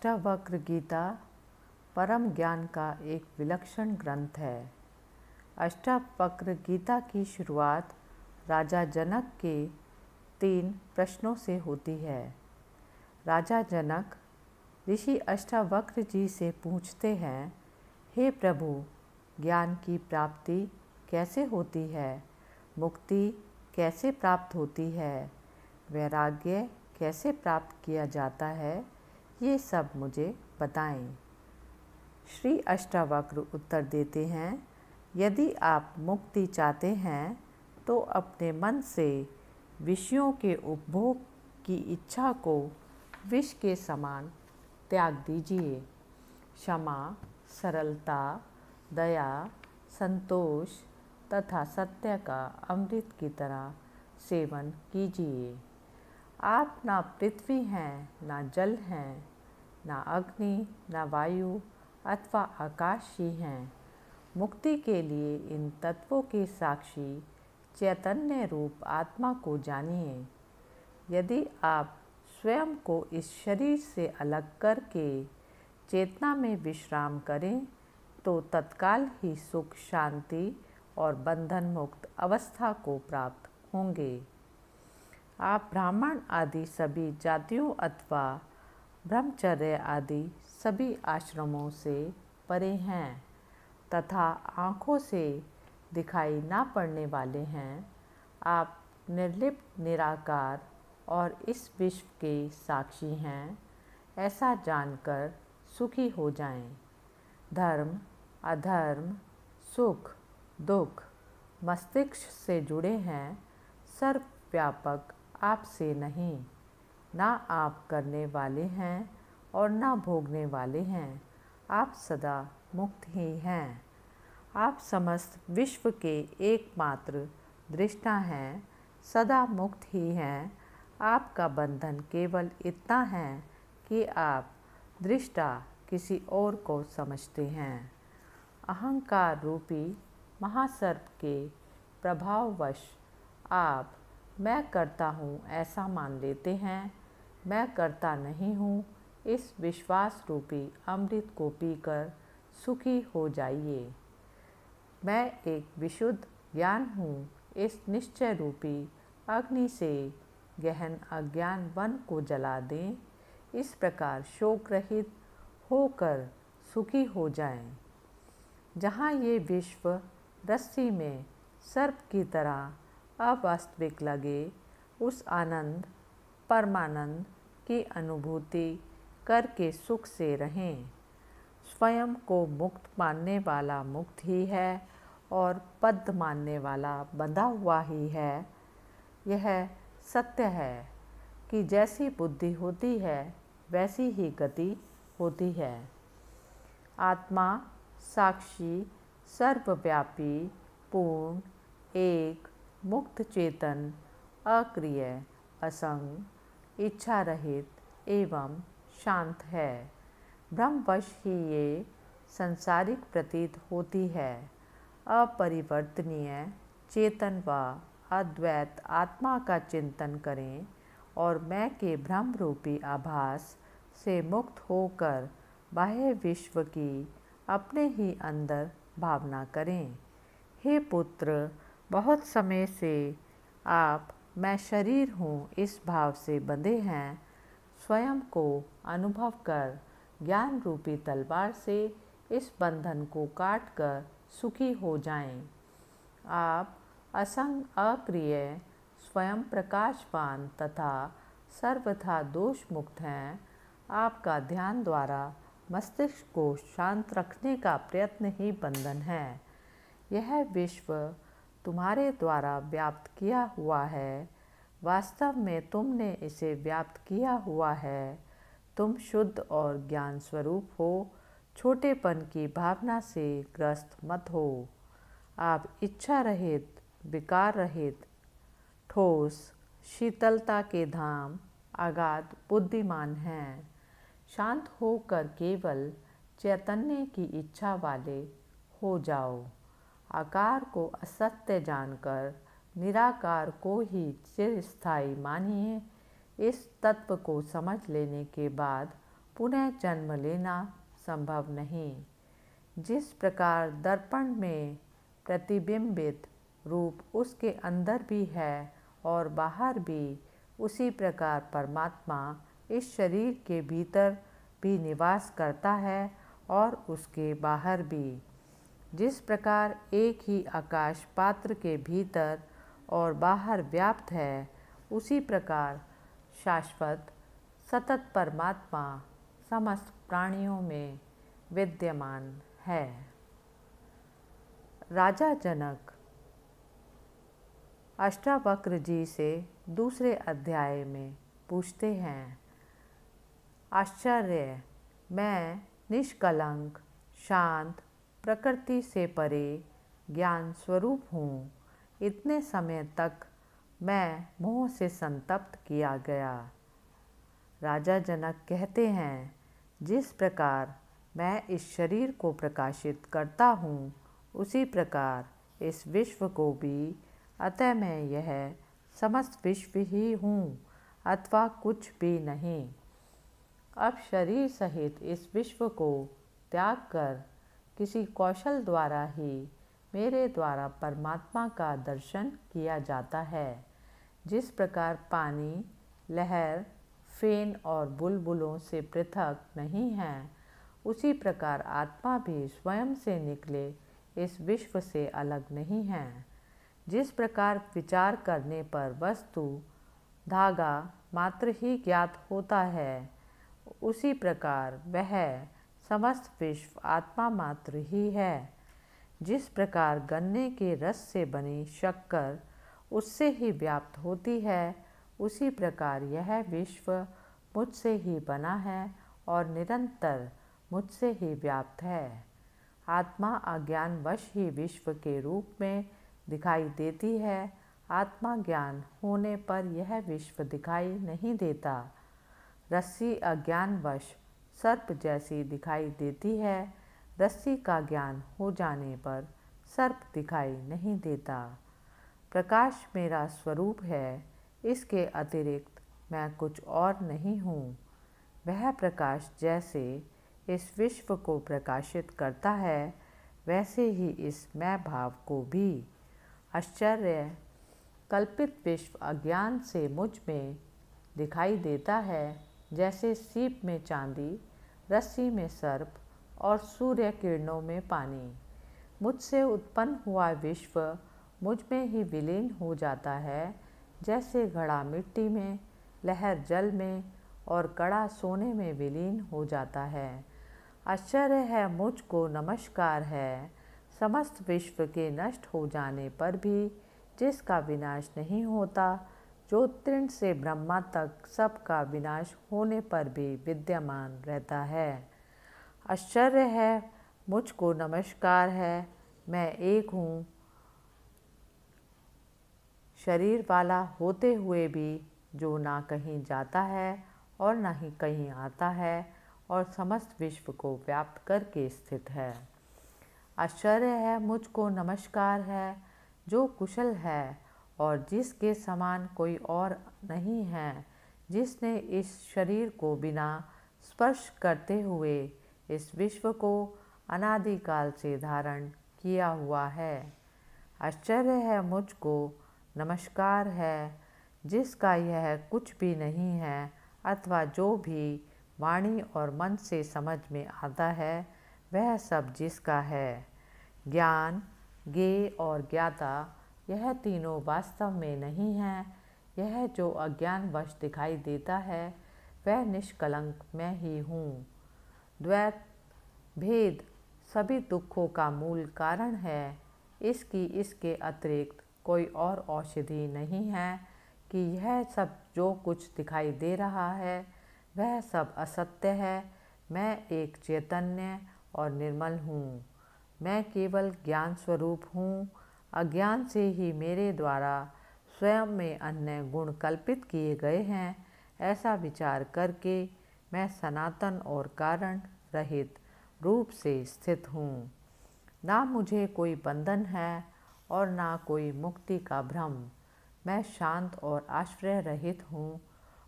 अष्टावक्र गीता परम ज्ञान का एक विलक्षण ग्रंथ है। अष्टावक्र गीता की शुरुआत राजा जनक के 3 प्रश्नों से होती है। राजा जनक ऋषि अष्टावक्र जी से पूछते हैं, हे प्रभु, ज्ञान की प्राप्ति कैसे होती है? मुक्ति कैसे प्राप्त होती है? वैराग्य कैसे प्राप्त किया जाता है? ये सब मुझे बताएं। श्री अष्टावक्र उत्तर देते हैं, यदि आप मुक्ति चाहते हैं तो अपने मन से विषयों के उपभोग की इच्छा को विष के समान त्याग दीजिए। क्षमा, सरलता, दया, संतोष तथा सत्य का अमृत की तरह सेवन कीजिए। आप ना पृथ्वी हैं, ना जल हैं, ना अग्नि, ना वायु अथवा आकाश ही हैं। मुक्ति के लिए इन तत्वों के साक्षी चैतन्य रूप आत्मा को जानिए। यदि आप स्वयं को इस शरीर से अलग करके चेतना में विश्राम करें तो तत्काल ही सुख, शांति और बंधन मुक्त अवस्था को प्राप्त होंगे। आप ब्राह्मण आदि सभी जातियों अथवा ब्रह्मचर्य आदि सभी आश्रमों से परे हैं तथा आँखों से दिखाई ना पड़ने वाले हैं। आप निर्लिप्त, निराकार और इस विश्व के साक्षी हैं, ऐसा जानकर सुखी हो जाएं। धर्म, अधर्म, सुख, दुख मस्तिष्क से जुड़े हैं, सर्वव्यापक आपसे नहीं। ना आप करने वाले हैं और ना भोगने वाले हैं, आप सदा मुक्त ही हैं। आप समस्त विश्व के एकमात्र दृष्टा हैं, सदा मुक्त ही हैं। आपका बंधन केवल इतना है कि आप दृष्टा किसी और को समझते हैं। अहंकार रूपी महासर्प के प्रभाववश आप मैं करता हूँ ऐसा मान लेते हैं। मैं करता नहीं हूँ, इस विश्वास रूपी अमृत को पीकर सुखी हो जाइए। मैं एक विशुद्ध ज्ञान हूँ, इस निश्चय रूपी अग्नि से गहन अज्ञान वन को जला दें। इस प्रकार शोक रहित होकर सुखी हो जाएं। जहाँ ये विश्व रस्सी में सर्प की तरह अवास्तविक लगे, उस आनंद, परमानंद की अनुभूति करके सुख से रहें। स्वयं को मुक्त मानने वाला मुक्त ही है और बद्ध मानने वाला बंधा हुआ ही है। यह सत्य है कि जैसी बुद्धि होती है वैसी ही गति होती है। आत्मा साक्षी, सर्वव्यापी, पूर्ण, एक, मुक्त चेतन, अक्रिय, असंग, इच्छा रहित एवं शांत है। ब्रह्मवश ही ये संसारिक प्रतीत होती है। अपरिवर्तनीय, चेतन व अद्वैत आत्मा का चिंतन करें और मैं के ब्रह्म रूपी आभास से मुक्त होकर बाह्य विश्व की अपने ही अंदर भावना करें। हे पुत्र, बहुत समय से आप मैं शरीर हूँ इस भाव से बंधे हैं। स्वयं को अनुभव कर ज्ञान रूपी तलवार से इस बंधन को काट कर सुखी हो जाएं। आप असंग, अक्रिय, स्वयं प्रकाशवान तथा सर्वथा दोष मुक्त हैं। आपका ध्यान द्वारा मस्तिष्क को शांत रखने का प्रयत्न ही बंधन है। यह विश्व तुम्हारे द्वारा व्याप्त किया हुआ है। वास्तव में तुमने इसे व्याप्त किया हुआ है। तुम शुद्ध और ज्ञान स्वरूप हो। छोटेपन की भावना से ग्रस्त मत हो। आप इच्छा रहित, विकार रहित, ठोस, शीतलता के धाम, अगाध बुद्धिमान हैं। शांत होकर केवल चैतन्य की इच्छा वाले हो जाओ। आकार को असत्य जानकर निराकार को ही चिरस्थायी मानिए। इस तत्व को समझ लेने के बाद पुनः जन्म लेना संभव नहीं। जिस प्रकार दर्पण में प्रतिबिंबित रूप उसके अंदर भी है और बाहर भी, उसी प्रकार परमात्मा इस शरीर के भीतर भी निवास करता है और उसके बाहर भी। जिस प्रकार एक ही आकाश पात्र के भीतर और बाहर व्याप्त है, उसी प्रकार शाश्वत सतत परमात्मा समस्त प्राणियों में विद्यमान है। राजा जनक अष्टावक्र जी से दूसरे अध्याय में पूछते हैं, आश्चर्य, मैं निष्कलंक, शांत, प्रकृति से परे ज्ञान स्वरूप हूँ। इतने समय तक मैं मोह से संतप्त किया गया। राजा जनक कहते हैं, जिस प्रकार मैं इस शरीर को प्रकाशित करता हूँ, उसी प्रकार इस विश्व को भी, अतः मैं यह समस्त विश्व ही हूँ अथवा कुछ भी नहीं। अब शरीर सहित इस विश्व को त्याग कर किसी कौशल द्वारा ही मेरे द्वारा परमात्मा का दर्शन किया जाता है। जिस प्रकार पानी, लहर, फेन और बुलबुलों से पृथक नहीं है, उसी प्रकार आत्मा भी स्वयं से निकले इस विश्व से अलग नहीं है। जिस प्रकार विचार करने पर वस्तु धागा मात्र ही ज्ञात होता है, उसी प्रकार वह समस्त विश्व आत्मा मात्र ही है। जिस प्रकार गन्ने के रस से बनी शक्कर उससे ही व्याप्त होती है, उसी प्रकार यह विश्व मुझसे ही बना है और निरंतर मुझसे ही व्याप्त है। आत्मा अज्ञानवश ही विश्व के रूप में दिखाई देती है। आत्मा ज्ञान होने पर यह विश्व दिखाई नहीं देता। रस्सी अज्ञानवश सर्प जैसी दिखाई देती है। रस्सी का ज्ञान हो जाने पर सर्प दिखाई नहीं देता। प्रकाश मेरा स्वरूप है, इसके अतिरिक्त मैं कुछ और नहीं हूँ। वह प्रकाश जैसे इस विश्व को प्रकाशित करता है, वैसे ही इस मैं भाव को भी। आश्चर्य, कल्पित विश्व अज्ञान से मुझ में दिखाई देता है, जैसे सीप में चांदी, रस्सी में सर्प और सूर्य किरणों में पानी। मुझसे उत्पन्न हुआ विश्व मुझ में ही विलीन हो जाता है, जैसे घड़ा मिट्टी में, लहर जल में और कड़ा सोने में विलीन हो जाता है। आश्चर्य है, मुझको नमस्कार है। समस्त विश्व के नष्ट हो जाने पर भी जिसका विनाश नहीं होता, जो तृण से ब्रह्मा तक सबका विनाश होने पर भी विद्यमान रहता है। आश्चर्य है, मुझको नमस्कार है। मैं एक हूँ, शरीर वाला होते हुए भी, जो ना कहीं जाता है और ना ही कहीं आता है और समस्त विश्व को व्याप्त करके स्थित है। आश्चर्य है, मुझको नमस्कार है, जो कुशल है और जिसके समान कोई और नहीं है, जिसने इस शरीर को बिना स्पर्श करते हुए इस विश्व को अनादिकाल से धारण किया हुआ है। आश्चर्य है, मुझको नमस्कार है, जिसका यह कुछ भी नहीं है अथवा जो भी वाणी और मन से समझ में आता है, वह सब जिसका है। ज्ञान, ज्ञेय और ज्ञाता, यह तीनों वास्तव में नहीं है। यह जो अज्ञानवश दिखाई देता है, वह निष्कलंक मैं ही हूँ। द्वैत भेद सभी दुखों का मूल कारण है। इसके अतिरिक्त कोई और औषधि नहीं है कि यह सब जो कुछ दिखाई दे रहा है, वह सब असत्य है। मैं एक चैतन्य और निर्मल हूँ। मैं केवल ज्ञान स्वरूप हूँ। अज्ञान से ही मेरे द्वारा स्वयं में अन्य गुण कल्पित किए गए हैं। ऐसा विचार करके मैं सनातन और कारण रहित रूप से स्थित हूँ। ना मुझे कोई बंधन है और ना कोई मुक्ति का भ्रम। मैं शांत और आश्रय रहित हूँ।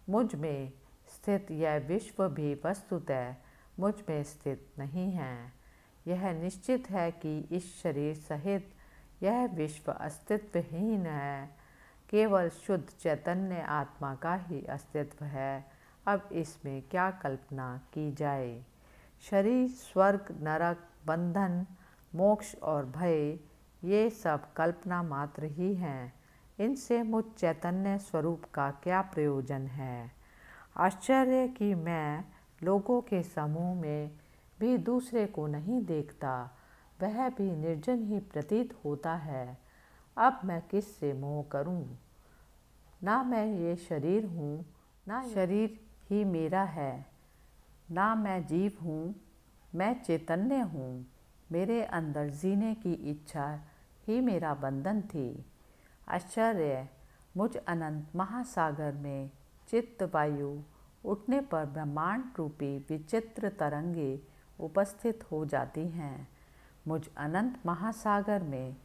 मुझ में स्थित यह विश्व भी वस्तुतः मुझ में स्थित नहीं है। यह निश्चित है कि इस शरीर सहित यह विश्व अस्तित्वहीन है। केवल शुद्ध चैतन्य आत्मा का ही अस्तित्व है। अब इसमें क्या कल्पना की जाए। शरीर, स्वर्ग, नरक, बंधन, मोक्ष और भय, ये सब कल्पना मात्र ही हैं। इनसे मुझ चैतन्य स्वरूप का क्या प्रयोजन है। आश्चर्य कि मैं लोगों के समूह में भी दूसरे को नहीं देखता, वह भी निर्जन ही प्रतीत होता है। अब मैं किससे मोह करूं? ना मैं ये शरीर हूँ, ना शरीर ही मेरा है, ना मैं जीव हूँ, मैं चैतन्य हूँ। मेरे अंदर जीने की इच्छा ही मेरा बंधन थी। आश्चर्य, मुझ अनंत महासागर में चित्त वायु उठने पर ब्रह्मांड रूपी विचित्र तरंगे उपस्थित हो जाती हैं। मुझ अनंत महासागर में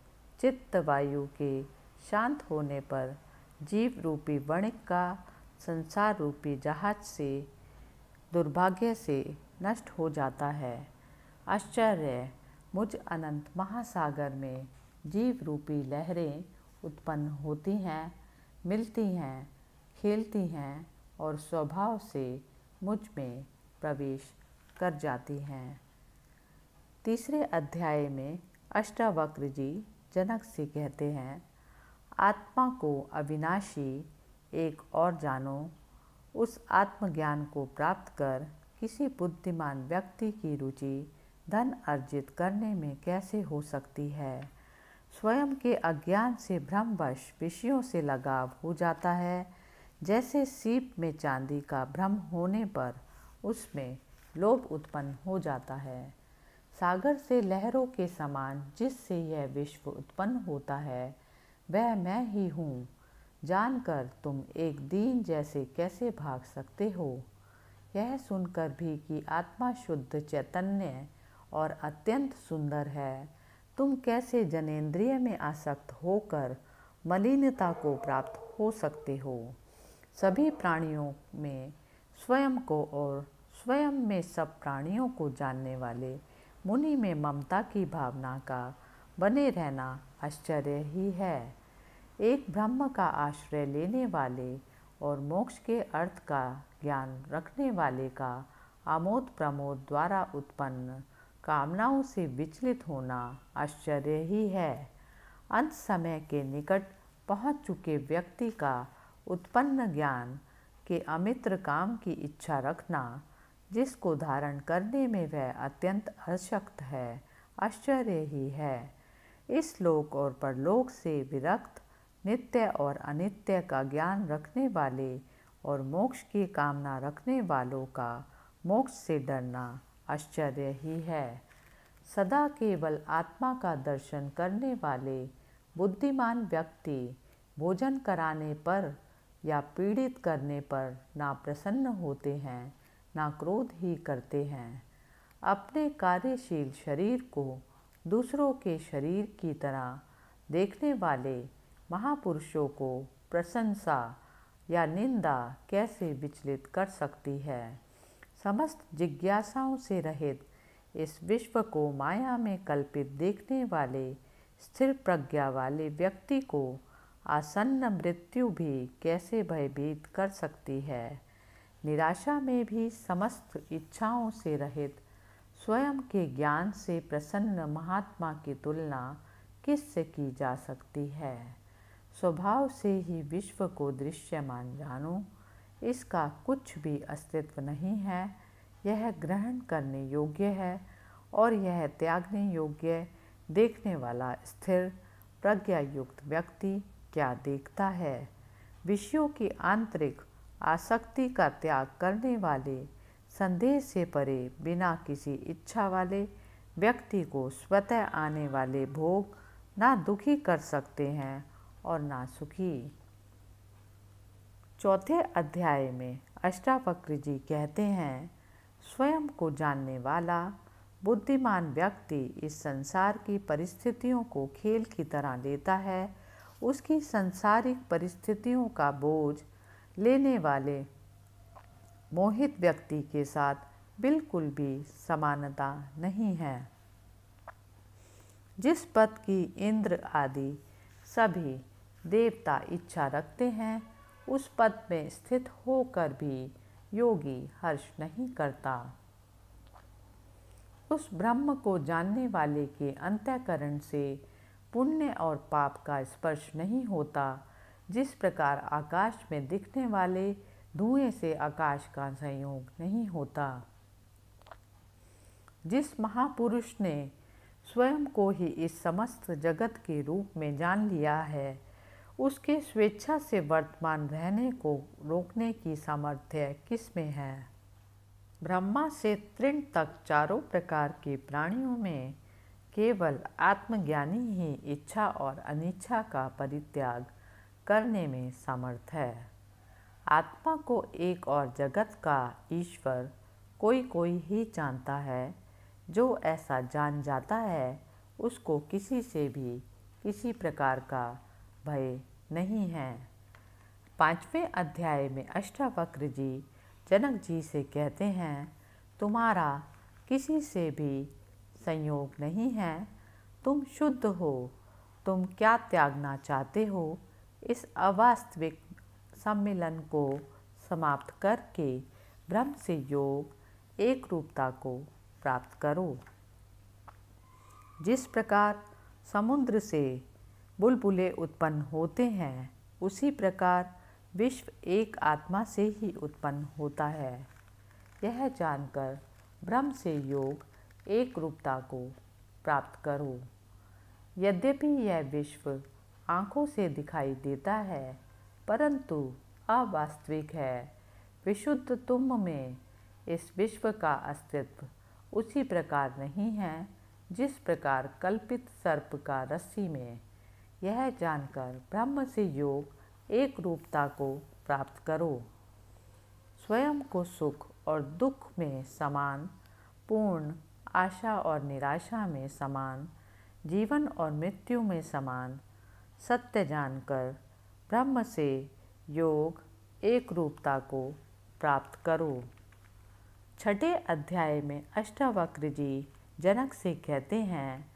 चित्त वायु के शांत होने पर जीव रूपी वणिक का संसार रूपी जहाज से दुर्भाग्य से नष्ट हो जाता है। आश्चर्य, मुझ अनंत महासागर में जीव रूपी लहरें उत्पन्न होती हैं, मिलती हैं, खेलती हैं और स्वभाव से मुझ में प्रवेश कर जाती हैं। तीसरे अध्याय में अष्टावक्र जी जनक से कहते हैं, आत्मा को अविनाशी एक और जानो। उस आत्मज्ञान को प्राप्त कर किसी बुद्धिमान व्यक्ति की रुचि धन अर्जित करने में कैसे हो सकती है। स्वयं के अज्ञान से भ्रमवश विषयों से लगाव हो जाता है। जैसे सीप में चांदी का भ्रम होने पर उसमें लोभ उत्पन्न हो जाता है। सागर से लहरों के समान जिससे यह विश्व उत्पन्न होता है, वह मैं ही हूँ। जानकर तुम एक दीन जैसे कैसे भाग सकते हो। यह सुनकर भी कि आत्मा शुद्ध चैतन्य और अत्यंत सुंदर है, तुम कैसे जनेंद्रिय में आसक्त होकर मलिनता को प्राप्त हो सकते हो। सभी प्राणियों में स्वयं को और स्वयं में सब प्राणियों को जानने वाले मुनि में ममता की भावना का बने रहना आश्चर्य ही है। एक ब्रह्म का आश्रय लेने वाले और मोक्ष के अर्थ का ज्ञान रखने वाले का आमोद प्रमोद द्वारा उत्पन्न कामनाओं से विचलित होना आश्चर्य ही है। अंत समय के निकट पहुँच चुके व्यक्ति का उत्पन्न ज्ञान के अमित्र काम की इच्छा रखना, जिसको धारण करने में वह अत्यंत अशक्त है, आश्चर्य ही है। इस लोक और परलोक से विरक्त, नित्य और अनित्य का ज्ञान रखने वाले और मोक्ष की कामना रखने वालों का मोक्ष से डरना आश्चर्य ही है। सदा केवल आत्मा का दर्शन करने वाले बुद्धिमान व्यक्ति भोजन कराने पर या पीड़ित करने पर ना प्रसन्न होते हैं, ना क्रोध ही करते हैं। अपने कार्यशील शरीर को दूसरों के शरीर की तरह देखने वाले महापुरुषों को प्रशंसा या निंदा कैसे विचलित कर सकती है। समस्त जिज्ञासाओं से रहित इस विश्व को माया में कल्पित देखने वाले स्थिर प्रज्ञा वाले व्यक्ति को आसन्न मृत्यु भी कैसे भयभीत कर सकती है। निराशा में भी समस्त इच्छाओं से रहित स्वयं के ज्ञान से प्रसन्न महात्मा की तुलना किससे की जा सकती है। स्वभाव से ही विश्व को दृश्यमान जानो, इसका कुछ भी अस्तित्व नहीं है। यह ग्रहण करने योग्य है और यह त्यागने योग्य। देखने वाला स्थिर प्रज्ञा युक्त व्यक्ति क्या देखता है। विषयों की आंतरिक आसक्ति का त्याग करने वाले, संदेह से परे बिना किसी इच्छा वाले व्यक्ति को स्वतः आने वाले भोग ना दुखी कर सकते हैं और ना सुखी। चौथे अध्याय में अष्टावक्र जी कहते हैं, स्वयं को जानने वाला बुद्धिमान व्यक्ति इस संसार की परिस्थितियों को खेल की तरह लेता है। उसकी सांसारिक परिस्थितियों का बोझ लेने वाले मोहित व्यक्ति के साथ बिल्कुल भी समानता नहीं है। जिस पद की इंद्र आदि सभी देवता इच्छा रखते हैं, उस पद में स्थित होकर भी योगी हर्ष नहीं करता। उस ब्रह्म को जानने वाले के अंतःकरण से पुण्य और पाप का स्पर्श नहीं होता। जिस प्रकार आकाश में दिखने वाले धुएं से आकाश का संयोग नहीं होता। जिस महापुरुष ने स्वयं को ही इस समस्त जगत के रूप में जान लिया है, उसके स्वेच्छा से वर्तमान रहने को रोकने की सामर्थ्य किसमें है। ब्रह्मा से तृण तक चारों प्रकार के प्राणियों में केवल आत्मज्ञानी ही इच्छा और अनिच्छा का परित्याग करने में समर्थ है। आत्मा को एक और जगत का ईश्वर कोई कोई ही जानता है। जो ऐसा जान जाता है, उसको किसी से भी किसी प्रकार का भय नहीं है। 5वें अध्याय में अष्टावक्र जी जनक जी से कहते हैं, तुम्हारा किसी से भी संयोग नहीं है, तुम शुद्ध हो, तुम क्या त्यागना चाहते हो। इस अवास्तविक सम्मिलन को समाप्त करके ब्रह्म से योग एक रूपता को प्राप्त करो। जिस प्रकार समुद्र से बुलबुले उत्पन्न होते हैं, उसी प्रकार विश्व एक आत्मा से ही उत्पन्न होता है। यह जानकर ब्रह्म से योग एक रूपता को प्राप्त करो। यद्यपि यह विश्व आँखों से दिखाई देता है, परंतु अवास्तविक है। विशुद्ध तुम में इस विश्व का अस्तित्व उसी प्रकार नहीं है जिस प्रकार कल्पित सर्प का रस्सी में। यह जानकर ब्रह्म से योग एक रूपता को प्राप्त करो। स्वयं को सुख और दुख में समान, पूर्ण आशा और निराशा में समान, जीवन और मृत्यु में समान सत्य जानकर ब्रह्म से योग एक रूपता को प्राप्त करो। 6ठे अध्याय में अष्टावक्र जी जनक से कहते हैं,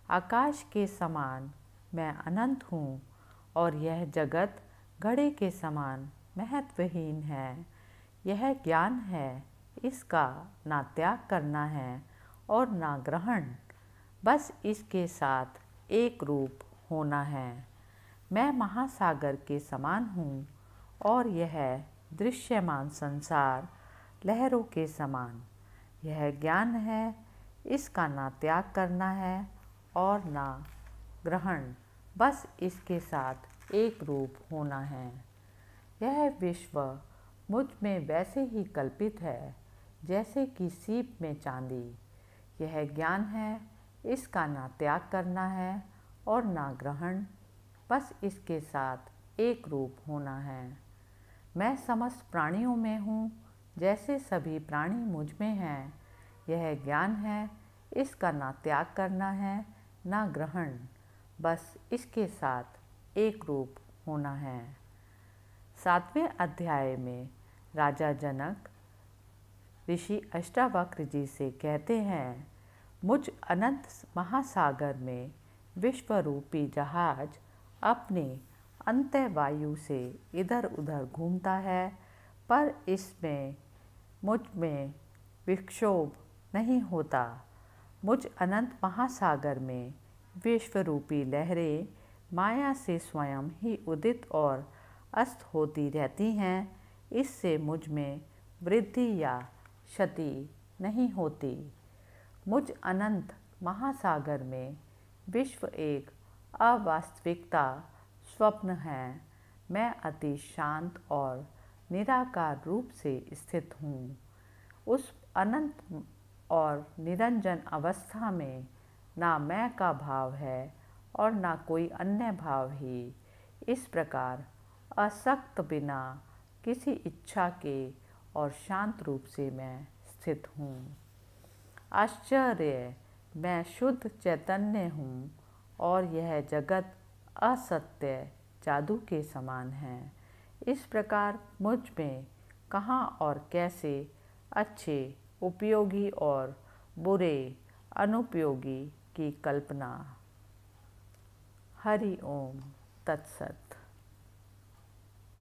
आकाश के समान मैं अनंत हूँ और यह जगत घड़े के समान महत्वहीन है। यह ज्ञान है, इसका ना त्याग करना है और ना ग्रहण, बस इसके साथ एक रूप होना है। मैं महासागर के समान हूँ और यह दृश्यमान संसार लहरों के समान। यह ज्ञान है, इसका ना त्याग करना है और ना ग्रहण, बस इसके साथ एक रूप होना है। यह विश्व मुझ में वैसे ही कल्पित है जैसे कि सीप में चांदी। यह ज्ञान है, इसका ना त्याग करना है और ना ग्रहण, बस इसके साथ एक रूप होना है। मैं समस्त प्राणियों में हूँ, जैसे सभी प्राणी मुझ में हैं। यह ज्ञान है, इसका ना त्याग करना है ना ग्रहण, बस इसके साथ एक रूप होना है। 7वें अध्याय में राजा जनक ऋषि अष्टावक्र जी से कहते हैं, मुझ अनंत महासागर में विश्वरूपी जहाज अपने अंतःवायु से इधर उधर घूमता है, पर इसमें मुझ में विक्षोभ नहीं होता। मुझ अनंत महासागर में विश्वरूपी लहरें माया से स्वयं ही उदित और अस्त होती रहती हैं। इससे मुझ में वृद्धि या क्षति नहीं होती। मुझ अनंत महासागर में विश्व एक अवास्तविकता स्वप्न है। मैं अति शांत और निराकार रूप से स्थित हूँ। उस अनंत और निरंजन अवस्था में ना मैं का भाव है और ना कोई अन्य भाव ही। इस प्रकार असक्त बिना किसी इच्छा के और शांत रूप से मैं स्थित हूँ। आश्चर्य, मैं शुद्ध चैतन्य हूँ और यह जगत असत्य जादू के समान है। इस प्रकार मुझ में कहाँ और कैसे अच्छे, उपयोगी और बुरे, अनुपयोगी की कल्पना। हरि ओम तत्सत।